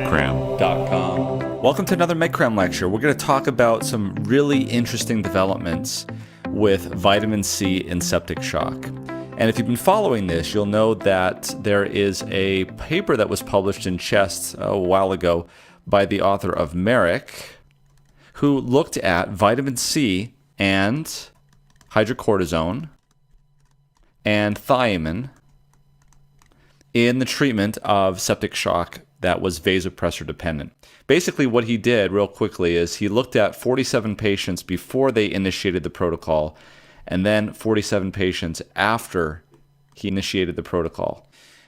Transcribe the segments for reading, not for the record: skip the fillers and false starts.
medcram.com. Welcome to another MedCram lecture. We're going to talk about some really interesting developments with vitamin C in septic shock. And if you've been following this, you'll know that there is a paper that was published in Chest a while ago by the author of Merrick, who looked at vitamin C and hydrocortisone and thiamine in the treatment of septic shock that was vasopressor dependent. Basically what he did real quickly is he looked at 47 patients before they initiated the protocol and then 47 patients after he initiated the protocol.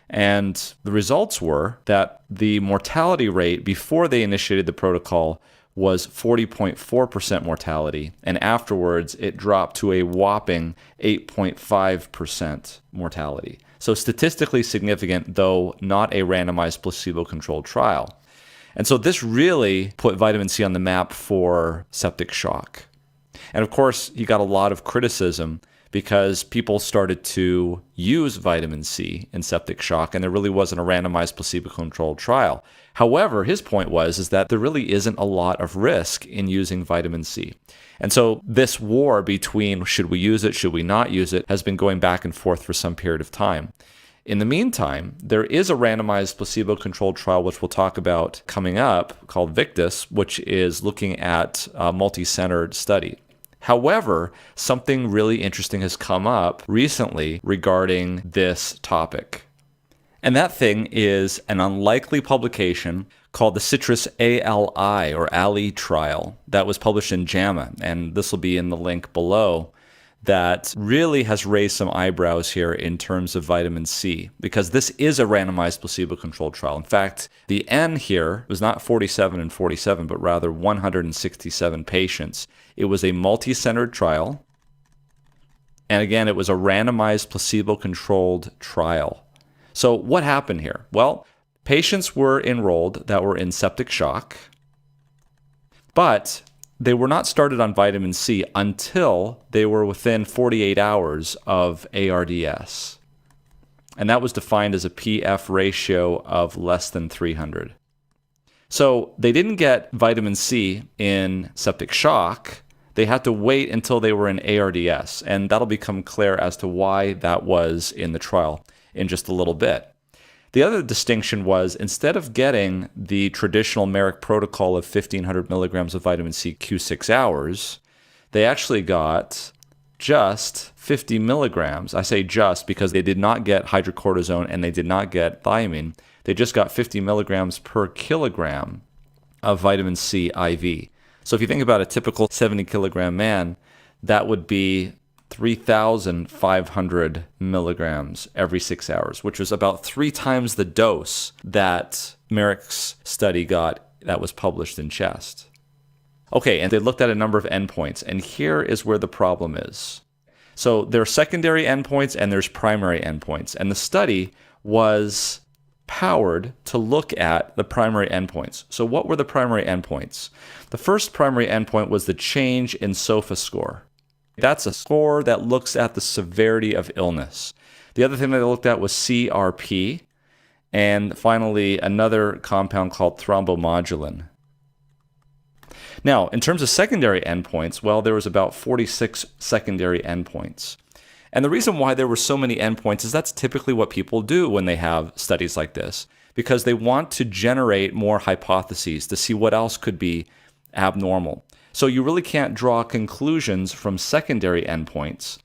And the results were that the mortality rate before they initiated the protocol was 40.4% mortality, and afterwards it dropped to a whopping 8.5% mortality. So statistically significant, though not a randomized placebo-controlled trial. And so this really put vitamin C on the map for septic shock. And of course, he got a lot of criticism because people started to use vitamin C in septic shock, and there really wasn't a randomized placebo-controlled trial. However, his point was that there really isn't a lot of risk in using vitamin C. And so this war between should we use it, should we not use it, has been going back and forth for some period of time. In the meantime, there is a randomized placebo-controlled trial, which we'll talk about coming up, called Victus, which is looking at a multi-centered study. However, something really interesting has come up recently regarding this topic. And that thing is an unlikely publication called the Citrus ALI or ALI trial that was published in JAMA. And this will be in the link below. That really has raised some eyebrows here in terms of vitamin C, because this is a randomized placebo-controlled trial. In fact, the N here was not 47 and 47, but rather 167 patients. It was a multi-centered trial. And again, it was a randomized placebo-controlled trial. So what happened here? Well, patients were enrolled that were in septic shock, but they were not started on vitamin C until they were within 48 hours of ARDS. And that was defined as a PF ratio of less than 300. So they didn't get vitamin C in septic shock. They had to wait until they were in ARDS. And that'll become clear as to why that was in the trial in just a little bit. The other distinction was, instead of getting the traditional Merrick protocol of 1,500 milligrams of vitamin C Q6 hours, they actually got just 50 milligrams. I say just because they did not get hydrocortisone and they did not get thiamine. They just got 50 milligrams per kilogram of vitamin C IV. So if you think about a typical 70-kilogram man, that would be 3,500 milligrams every 6 hours, which was about 3 times the dose that Merrick's study got that was published in Chest. Okay, and they looked at a number of endpoints, and here is where the problem is. So there are secondary endpoints and there's primary endpoints, and the study was powered to look at the primary endpoints. So what were the primary endpoints? The first primary endpoint was the change in SOFA score. That's a score that looks at the severity of illness. The other thing that they looked at was CRP, and finally another compound called thrombomodulin. Now, in terms of secondary endpoints, well, there was about 46 secondary endpoints. And the reason why there were so many endpoints is that's typically what people do when they have studies like this, because they want to generate more hypotheses to see what else could be abnormal. So you really can't draw conclusions from secondary endpoints.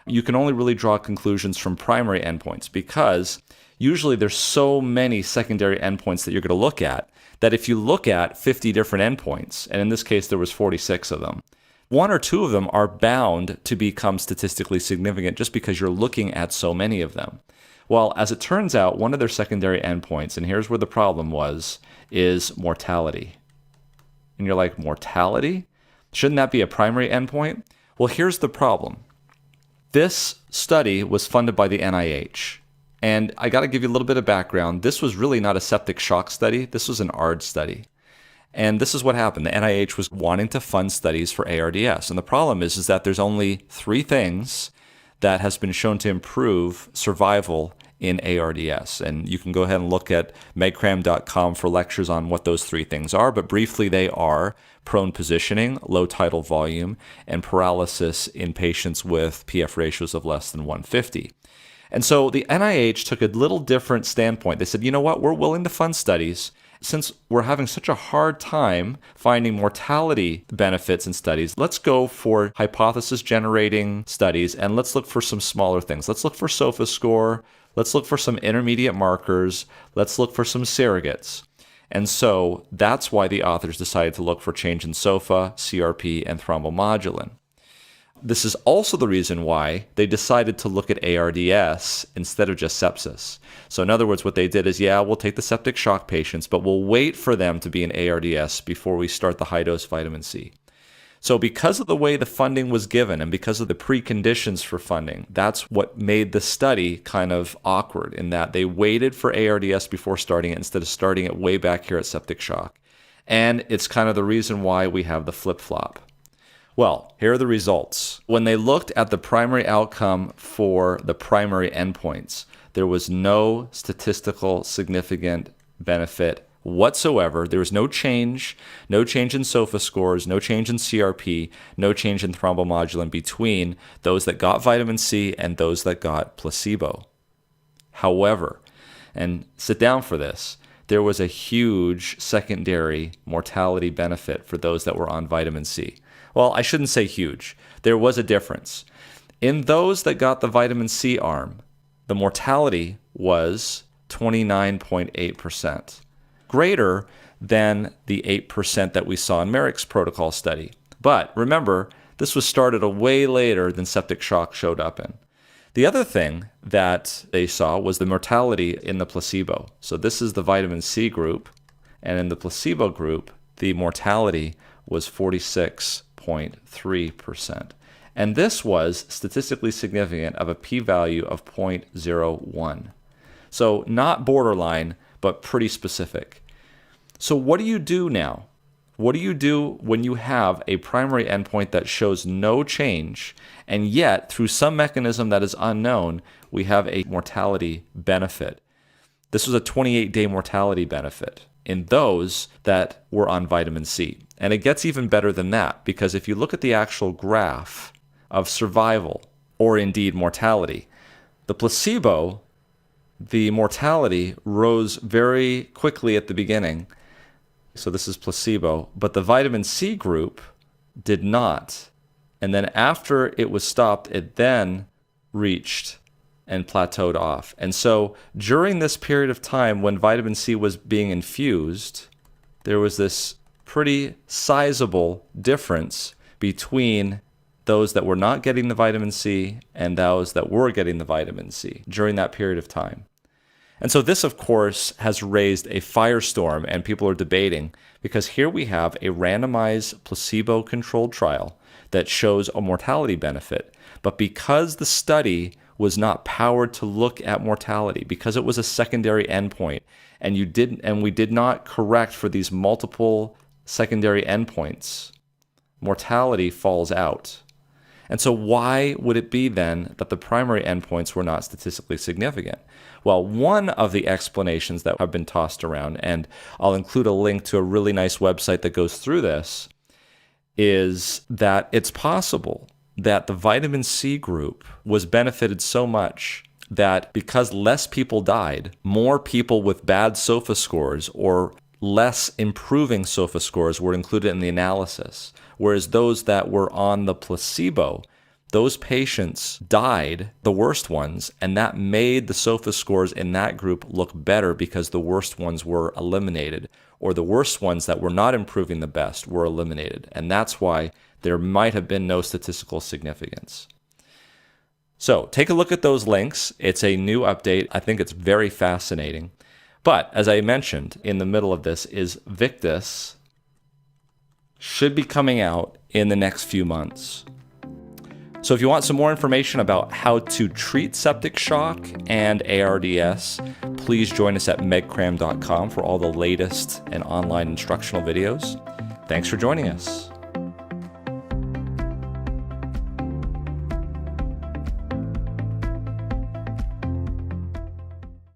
You can only really draw conclusions from primary endpoints, because usually there's so many secondary endpoints that you're going to look at that if you look at 50 different endpoints, and in this case there was 46 of them, 1 or 2 of them are bound to become statistically significant just because you're looking at so many of them. Well, as it turns out, one of their secondary endpoints, and here's where the problem was, is mortality. And you're like, mortality? Shouldn't that be a primary endpoint? Well, here's the problem. This study was funded by the NIH. And I got to give you a little bit of background. This was really not a septic shock study. This was an ARD study. And this is what happened. The NIH was wanting to fund studies for ARDS. And the problem is that there's only 3 things that has been shown to improve survival in ARDS. And you can go ahead and look at medcram.com for lectures on what those three things are. But briefly, they are prone positioning, low tidal volume, and paralysis in patients with PF ratios of less than 150. And so the NIH took a little different standpoint. They said, you know what, we're willing to fund studies. Since we're having such a hard time finding mortality benefits in studies, let's go for hypothesis-generating studies, and let's look for some smaller things. Let's look for SOFA score. Let's look for some intermediate markers. Let's look for some surrogates. And so that's why the authors decided to look for change in SOFA, CRP, and thrombomodulin. This is also the reason why they decided to look at ARDS instead of just sepsis. So in other words, what they did is, we'll take the septic shock patients, but we'll wait for them to be in ARDS before we start the high-dose vitamin C. So because of the way the funding was given and because of the preconditions for funding, that's what made the study kind of awkward in that they waited for ARDS before starting it instead of starting it way back here at septic shock. And it's kind of the reason why we have the flip-flop. Well, here are the results. When they looked at the primary outcome for the primary endpoints, there was no statistical significant benefit whatsoever. There was no change in SOFA scores, no change in CRP, no change in thrombomodulin between those that got vitamin C and those that got placebo. However, and sit down for this, there was a huge secondary mortality benefit for those that were on vitamin C. Well, I shouldn't say huge. There was a difference. In those that got the vitamin C arm, the mortality was 29.8%, greater than the 8% that we saw in Merrick's protocol study. But remember, this was started a way later than septic shock showed up in. The other thing that they saw was the mortality in the placebo. So this is the vitamin C group, and in the placebo group, the mortality was 46.3%. And this was statistically significant of a p-value of 0.01. So not borderline, but pretty specific. So what do you do now? What do you do when you have a primary endpoint that shows no change, and yet, through some mechanism that is unknown, we have a mortality benefit? This was a 28-day mortality benefit in those that were on vitamin C. And it gets even better than that, because if you look at the actual graph of survival, or indeed mortality, the placebo, the mortality rose very quickly at the beginning. So this is placebo, but the vitamin C group did not. And then after it was stopped, it then reached and plateaued off. And so during this period of time when vitamin C was being infused, there was this pretty sizable difference between those that were not getting the vitamin C and those that were getting the vitamin C during that period of time. And so this, of course, has raised a firestorm, and people are debating, because here we have a randomized placebo-controlled trial that shows a mortality benefit. But because the study was not powered to look at mortality, because it was a secondary endpoint, and we did not correct for these multiple secondary endpoints, mortality falls out. And so why would it be then that the primary endpoints were not statistically significant? Well, one of the explanations that have been tossed around, and I'll include a link to a really nice website that goes through this, is that it's possible that the vitamin C group was benefited so much that because less people died, more people with bad SOFA scores or less improving SOFA scores were included in the analysis, whereas those that were on the placebo, those patients died, the worst ones, and that made the SOFA scores in that group look better because the worst ones were eliminated, or the worst ones that were not improving the best were eliminated. And that's why there might have been no statistical significance. So take a look at those links. It's a new update. I think it's very fascinating. But as I mentioned in the middle of this, is Victus should be coming out in the next few months. So if you want some more information about how to treat septic shock and ARDS, please join us at medcram.com for all the latest and online instructional videos. Thanks for joining us.